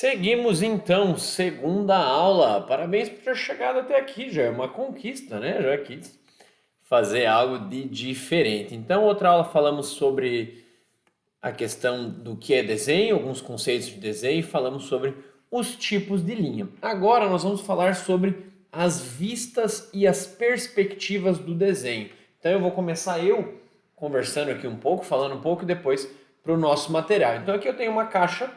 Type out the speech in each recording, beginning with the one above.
Seguimos então, segunda aula. Parabéns por ter chegado até aqui, já é uma conquista, né? Já quis fazer algo de diferente. Então, outra aula falamos sobre a questão do que é desenho, alguns conceitos de desenho, e falamos sobre os tipos de linha. Agora nós vamos falar sobre as vistas e as perspectivas do desenho. Então eu vou começar conversando aqui um pouco, falando um pouco e depois para o nosso material. Então aqui eu tenho uma caixa.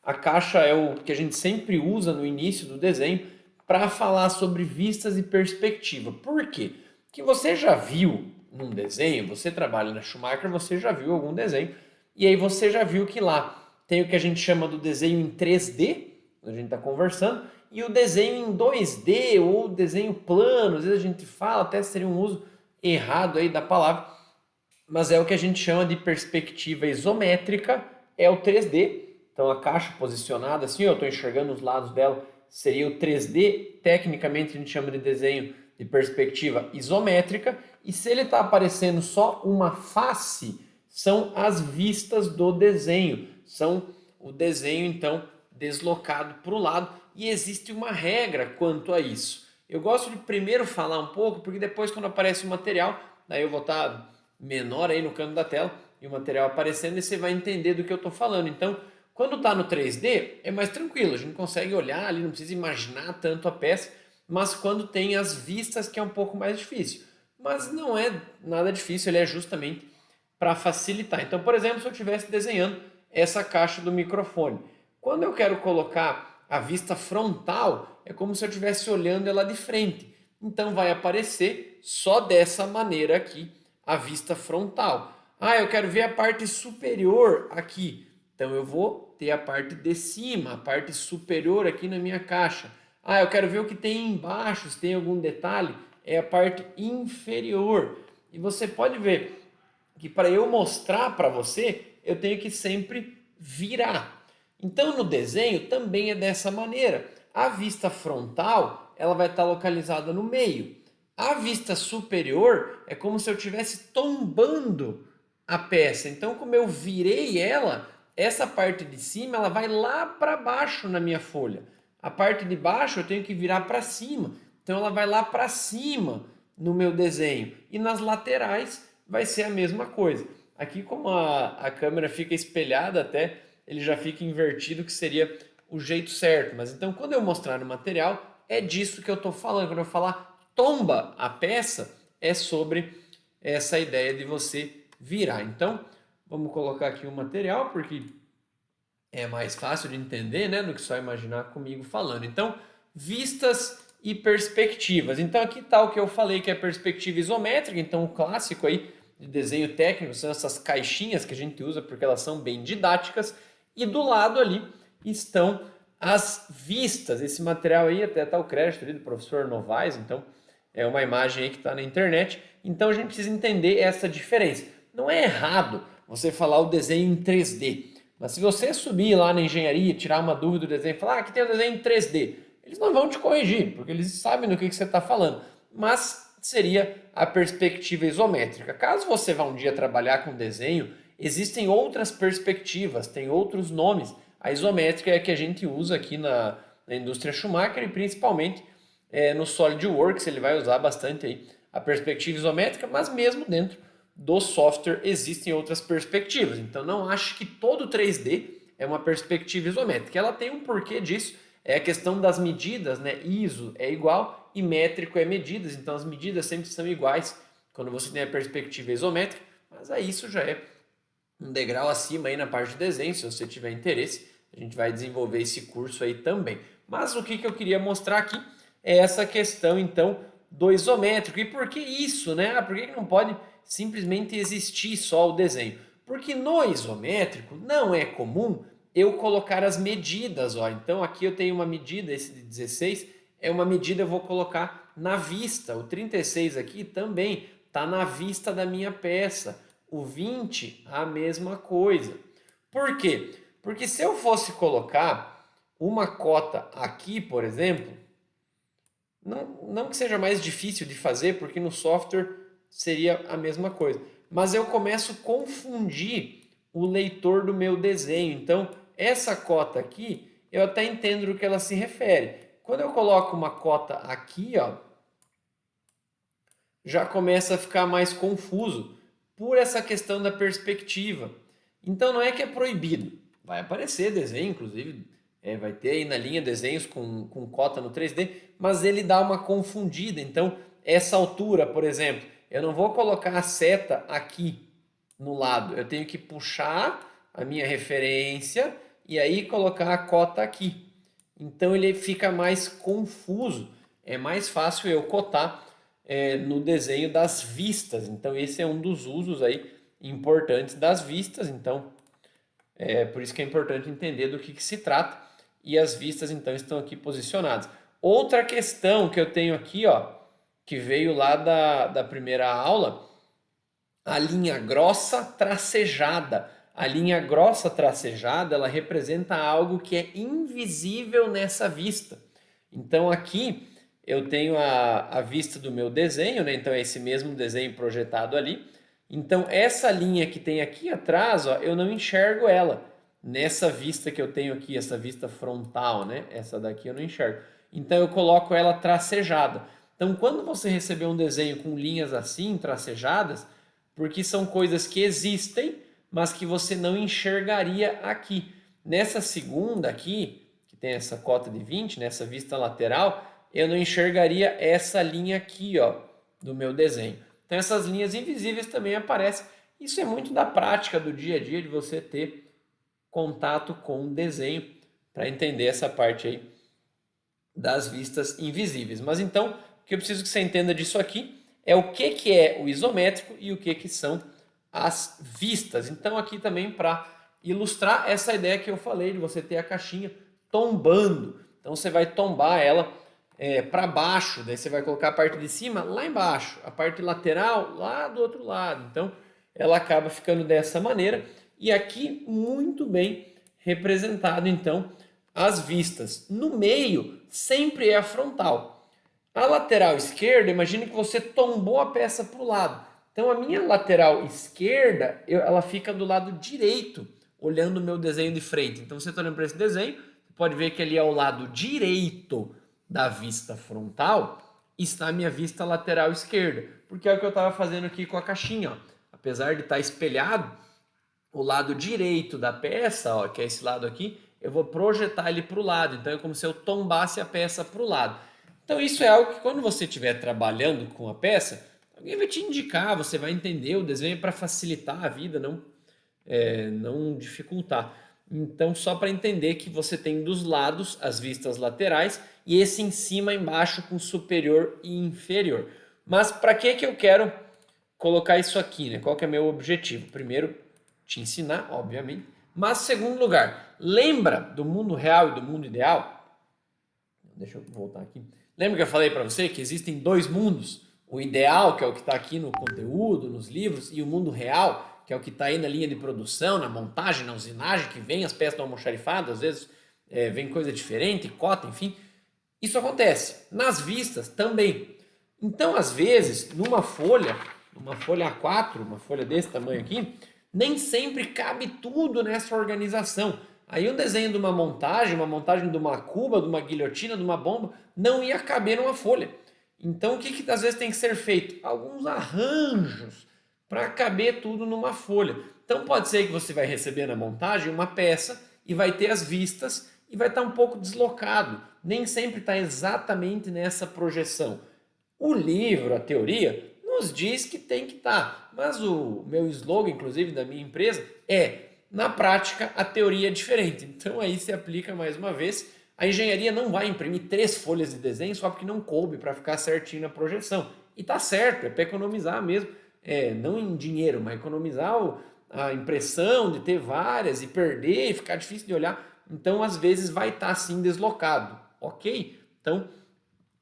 A caixa é o que a gente sempre usa no início do desenho para falar sobre vistas e perspectiva. Por quê? Porque você já viu num desenho, você trabalha na Schumacher, você já viu algum desenho, e aí você já viu que lá tem o que a gente chama do desenho em 3D, a gente está conversando, e o desenho em 2D ou desenho plano, às vezes a gente fala, até seria um uso errado aí da palavra, mas é o que a gente chama de perspectiva isométrica, é o 3D. Então a caixa posicionada assim, eu estou enxergando os lados dela, seria o 3D. Tecnicamente a gente chama de desenho de perspectiva isométrica. E se ele está aparecendo só uma face, são as vistas do desenho. São o desenho então deslocado para o lado. E existe uma regra quanto a isso. Eu gosto de primeiro falar um pouco, porque depois quando aparece o material, daí eu vou estar menor aí no canto da tela e o material aparecendo e você vai entender do que eu estou falando. Então, quando está no 3D, é mais tranquilo, a gente consegue olhar ali, não precisa imaginar tanto a peça, mas quando tem as vistas que é um pouco mais difícil. Mas não é nada difícil, ele é justamente para facilitar. Então, por exemplo, se eu estivesse desenhando essa caixa do microfone, quando eu quero colocar a vista frontal, é como se eu estivesse olhando ela de frente. Então vai aparecer só dessa maneira aqui a vista frontal. Ah, eu quero ver a parte superior aqui. Então eu vou ter a parte de cima, a parte superior aqui na minha caixa. Ah, eu quero ver o que tem embaixo, se tem algum detalhe, é a parte inferior. E você pode ver que para eu mostrar para você, eu tenho que sempre virar. Então no desenho também é dessa maneira. A vista frontal, ela vai estar localizada no meio. A vista superior é como se eu estivesse tombando a peça. Então, como eu virei ela, essa parte de cima ela vai lá para baixo na minha folha. A parte de baixo eu tenho que virar para cima. Então, ela vai lá para cima no meu desenho. E nas laterais vai ser a mesma coisa. Aqui, como a câmera fica espelhada até, ele já fica invertido, que seria o jeito certo. Mas então, quando eu mostrar no material, é disso que eu estou falando. Quando eu falar tomba a peça, é sobre essa ideia de você virar. Então, vamos colocar aqui o material, porque é mais fácil de entender, né, do que só imaginar comigo falando. Então, vistas e perspectivas. Então, aqui está o que eu falei, que é perspectiva isométrica. Então, o clássico aí de desenho técnico são essas caixinhas que a gente usa porque elas são bem didáticas. E do lado ali estão as vistas. Esse material aí até está o crédito ali do professor Novaes, então é uma imagem aí que está na internet. Então a gente precisa entender essa diferença. Não é errado você falar o desenho em 3D, mas se você subir lá na engenharia, tirar uma dúvida do desenho e falar, aqui tem o desenho em 3D, eles não vão te corrigir, porque eles sabem do que você está falando. Mas seria a perspectiva isométrica. Caso você vá um dia trabalhar com desenho, existem outras perspectivas, tem outros nomes. A isométrica é a que a gente usa aqui na indústria Schumacher e principalmente no SolidWorks ele vai usar bastante aí a perspectiva isométrica, mas mesmo dentro do software existem outras perspectivas. Então não acho que todo 3D é uma perspectiva isométrica. Ela tem um porquê disso, é a questão das medidas, né? ISO é igual e métrico é medidas, então as medidas sempre são iguais quando você tem a perspectiva isométrica, mas aí isso já é um degrau acima aí na parte de desenho, se você tiver interesse, a gente vai desenvolver esse curso aí também. Mas o que eu queria mostrar aqui é essa questão, então, do isométrico. E por que isso, né? Por que não pode simplesmente existir só o desenho? Porque no isométrico não é comum eu colocar as medidas, ó. Então aqui eu tenho uma medida, esse de 16 é uma medida, eu vou colocar na vista. O 36 aqui também está na vista da minha peça. O 20, a mesma coisa. Por quê? Porque se eu fosse colocar uma cota aqui, por exemplo, não que seja mais difícil de fazer, porque no software seria a mesma coisa, mas eu começo a confundir o leitor do meu desenho. Então, essa cota aqui, eu até entendo do que ela se refere. Quando eu coloco uma cota aqui, ó, já começa a ficar mais confuso por essa questão da perspectiva. Então não é que é proibido, vai aparecer desenho, inclusive vai ter aí na linha desenhos com cota no 3D, mas ele dá uma confundida. Então essa altura, por exemplo, eu não vou colocar a seta aqui no lado, eu tenho que puxar a minha referência e aí colocar a cota aqui. Então ele fica mais confuso, é mais fácil eu cotar no desenho das vistas. Então esse é um dos usos aí importantes das vistas. Então é por isso que é importante entender do que se trata. E as vistas então estão aqui posicionadas. Outra questão que eu tenho aqui, ó, que veio lá da primeira aula, a linha grossa tracejada. A linha grossa tracejada, ela representa algo que é invisível nessa vista. Então aqui eu tenho a vista do meu desenho, né? Então é esse mesmo desenho projetado ali. Então essa linha que tem aqui atrás, ó, eu não enxergo ela. Nessa vista que eu tenho aqui, essa vista frontal, né? Essa daqui eu não enxergo. Então eu coloco ela tracejada. Então quando você receber um desenho com linhas assim, tracejadas, porque são coisas que existem, mas que você não enxergaria aqui. Nessa segunda aqui, que tem essa cota de 20, nessa vista lateral, eu não enxergaria essa linha aqui, ó, do meu desenho. Então essas linhas invisíveis também aparecem. Isso é muito da prática do dia a dia, de você ter contato com o desenho, para entender essa parte aí das vistas invisíveis. Mas então, o que eu preciso que você entenda disso aqui é o que é o isométrico e o que são as vistas. Então aqui também para ilustrar essa ideia que eu falei de você ter a caixinha tombando. Então você vai tombar ela para baixo, daí você vai colocar a parte de cima lá embaixo, a parte lateral lá do outro lado. Então ela acaba ficando dessa maneira e aqui muito bem representado então as vistas. No meio sempre é a frontal. A lateral esquerda, imagine que você tombou a peça para o lado. Então a minha lateral esquerda, ela fica do lado direito, olhando o meu desenho de frente. Então você está olhando para esse desenho, você pode ver que ali ao lado direito da vista frontal está a minha vista lateral esquerda, porque é o que eu estava fazendo aqui com a caixinha. Ó. Apesar de estar espelhado, o lado direito da peça, ó, que é esse lado aqui, eu vou projetar ele para o lado. Então é como se eu tombasse a peça para o lado. Então isso é algo que quando você estiver trabalhando com a peça, alguém vai te indicar, você vai entender. O desenho é para facilitar a vida, não dificultar. Então só para entender que você tem dos lados as vistas laterais e esse em cima e embaixo com superior e inferior. Mas para que eu quero colocar isso aqui, né? Qual que é o meu objetivo? Primeiro, te ensinar, obviamente. Mas, segundo lugar, lembra do mundo real e do mundo ideal? Deixa eu voltar aqui. Lembra que eu falei para você que existem dois mundos? O ideal, que é o que está aqui no conteúdo, nos livros, e o mundo real, que é o que está aí na linha de produção, na montagem, na usinagem, que vem as peças almoxarifadas, às vezes vem coisa diferente, cota, enfim. Isso acontece. Nas vistas também. Então, às vezes, numa folha A4, uma folha desse tamanho aqui, nem sempre cabe tudo nessa organização. Aí um desenho de uma montagem de uma cuba, de uma guilhotina, de uma bomba, não ia caber numa folha. Então o que às vezes tem que ser feito? Alguns arranjos para caber tudo numa folha. Então pode ser que você vai receber na montagem uma peça e vai ter as vistas e vai estar um pouco deslocado. Nem sempre está exatamente nessa projeção. O livro, a teoria, nos diz que tem que estar. Mas o meu slogan, inclusive, da minha empresa na prática, a teoria é diferente. Então aí se aplica mais uma vez. A engenharia não vai imprimir 3 folhas de desenho só porque não coube para ficar certinho na projeção. E tá certo, é para economizar mesmo. Não em dinheiro, mas economizar a impressão de ter várias e perder e ficar difícil de olhar. Então, às vezes, vai estar assim deslocado, ok? Então,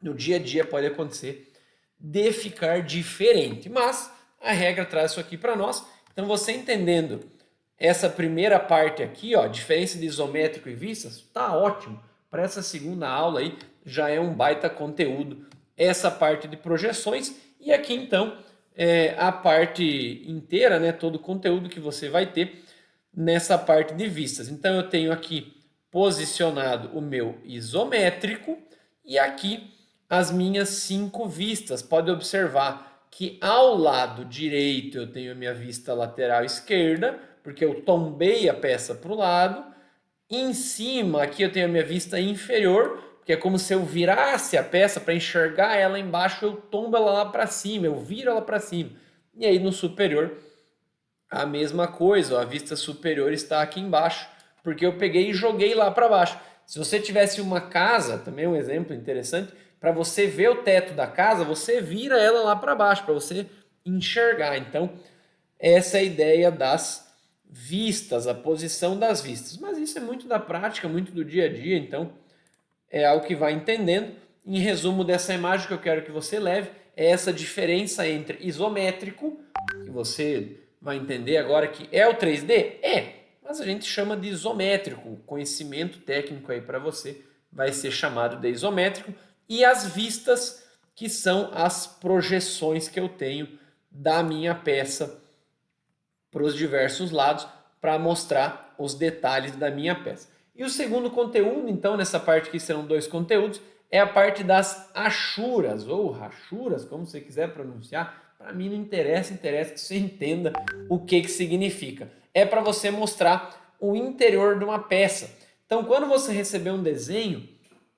no dia a dia pode acontecer de ficar diferente. Mas a regra traz isso aqui para nós. Então, você entendendo essa primeira parte aqui, ó, diferença de isométrico e vistas, tá ótimo. Para essa segunda aula aí, já é um baita conteúdo essa parte de projeções. E aqui, então, a parte inteira, né, todo o conteúdo que você vai ter nessa parte de vistas. Então, eu tenho aqui posicionado o meu isométrico e aqui as minhas 5 vistas. Pode observar que ao lado direito eu tenho a minha vista lateral esquerda, porque eu tombei a peça para o lado. Em cima aqui eu tenho a minha vista inferior, que é como se eu virasse a peça para enxergar ela embaixo, eu tombo ela lá para cima, eu viro ela para cima. E aí no superior a mesma coisa, ó, a vista superior está aqui embaixo, porque eu peguei e joguei lá para baixo. Se você tivesse uma casa, também é um exemplo interessante, para você ver o teto da casa, você vira ela lá para baixo, para você enxergar. Então, essa é a ideia das vistas, a posição das vistas. Mas isso é muito da prática, muito do dia a dia, então é algo que vai entendendo. Em resumo dessa imagem que eu quero que você leve é essa diferença entre isométrico, que você vai entender agora que é o 3D? É, mas a gente chama de isométrico. O conhecimento técnico aí para você vai ser chamado de isométrico. E as vistas, que são as projeções que eu tenho da minha peça para os diversos lados, para mostrar os detalhes da minha peça. E o segundo conteúdo, então, nessa parte aqui serão 2 conteúdos, é a parte das achuras, ou rachuras, como você quiser pronunciar. Para mim não interessa, interessa que você entenda o que significa. É para você mostrar o interior de uma peça. Então, quando você receber um desenho,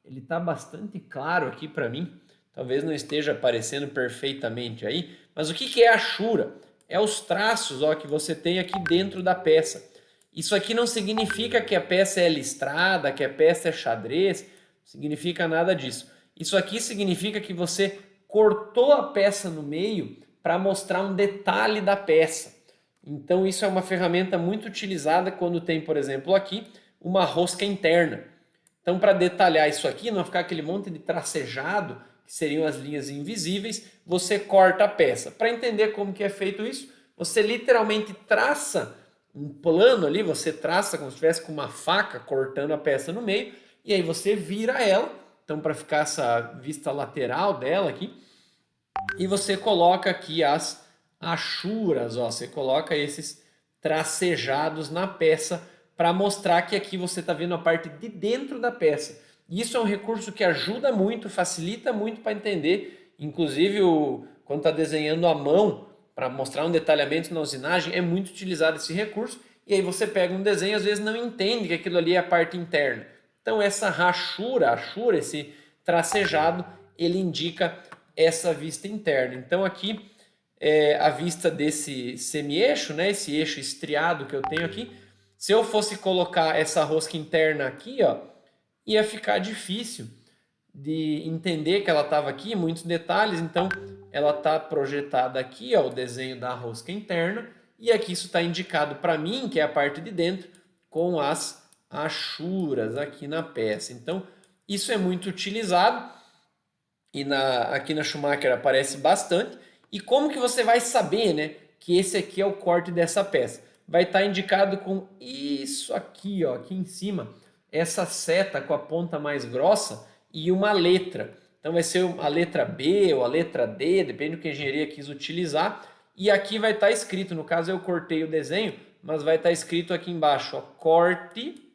ele está bastante claro aqui para mim, talvez não esteja aparecendo perfeitamente aí, mas o que é achura? É os traços, ó, que você tem aqui dentro da peça. Isso aqui não significa que a peça é listrada, que a peça é xadrez, não significa nada disso. Isso aqui significa que você cortou a peça no meio para mostrar um detalhe da peça. Então isso é uma ferramenta muito utilizada quando tem, por exemplo, aqui uma rosca interna. Então, para detalhar isso aqui, não ficar aquele monte de tracejado, que seriam as linhas invisíveis, você corta a peça. Para entender como que é feito isso, você literalmente traça um plano ali, você traça como se estivesse com uma faca cortando a peça no meio, e aí você vira ela, então para ficar essa vista lateral dela aqui, e você coloca aqui as achuras, ó, você coloca esses tracejados na peça para mostrar que aqui você está vendo a parte de dentro da peça. Isso é um recurso que ajuda muito, facilita muito para entender, inclusive quando está desenhando à mão, para mostrar um detalhamento na usinagem, é muito utilizado esse recurso, e aí você pega um desenho e às vezes não entende que aquilo ali é a parte interna. Então essa rachura, esse tracejado, ele indica essa vista interna. Então aqui é a vista desse semi-eixo, né? Esse eixo estriado que eu tenho aqui. Se eu fosse colocar essa rosca interna aqui, ó, ia ficar difícil de entender que ela estava aqui, muitos detalhes. Então ela está projetada aqui, ó, o desenho da rosca interna, e aqui isso está indicado para mim, que é a parte de dentro, com as achuras aqui na peça. Então isso é muito utilizado e aqui na Schumacher aparece bastante. E como que você vai saber, né, que esse aqui é o corte dessa peça? Vai estar indicado com isso aqui, ó, aqui em cima, essa seta com a ponta mais grossa e uma letra. Então vai ser a letra B ou a letra D, depende do que a engenharia quis utilizar. E aqui vai estar escrito, no caso eu cortei o desenho, mas vai estar escrito aqui embaixo, ó, corte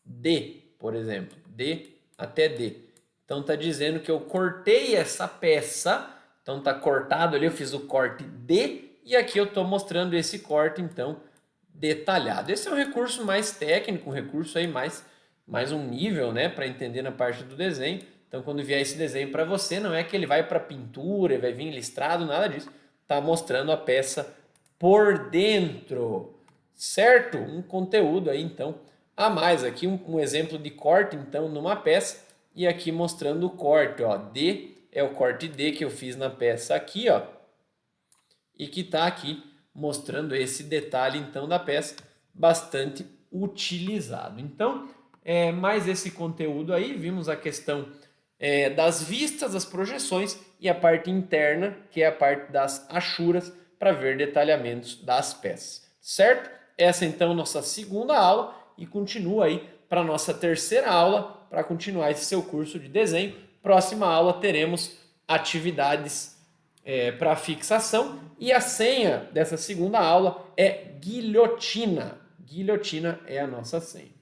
D, por exemplo, D até D. Então está dizendo que eu cortei essa peça, então está cortado ali, eu fiz o corte D, e aqui eu estou mostrando esse corte, então, detalhado. Esse é um recurso mais técnico, um recurso aí mais um nível, né, para entender na parte do desenho. Então, quando vier esse desenho para você, não é que ele vai para pintura, vai vir listrado, nada disso. Está mostrando a peça por dentro, certo? Um conteúdo aí, então, a mais. Aqui um exemplo de corte, então, numa peça, e aqui mostrando o corte, ó, D é o corte D que eu fiz na peça aqui, ó, e que está aqui mostrando esse detalhe, então, da peça, bastante utilizado. Então, mais esse conteúdo aí, vimos a questão das vistas, das projeções e a parte interna, que é a parte das achuras, para ver detalhamentos das peças, certo? Essa então é a nossa segunda aula e continua aí para a nossa terceira aula para continuar esse seu curso de desenho. Próxima aula teremos atividades para fixação. E a senha dessa segunda aula é guilhotina. Guilhotina é a nossa senha.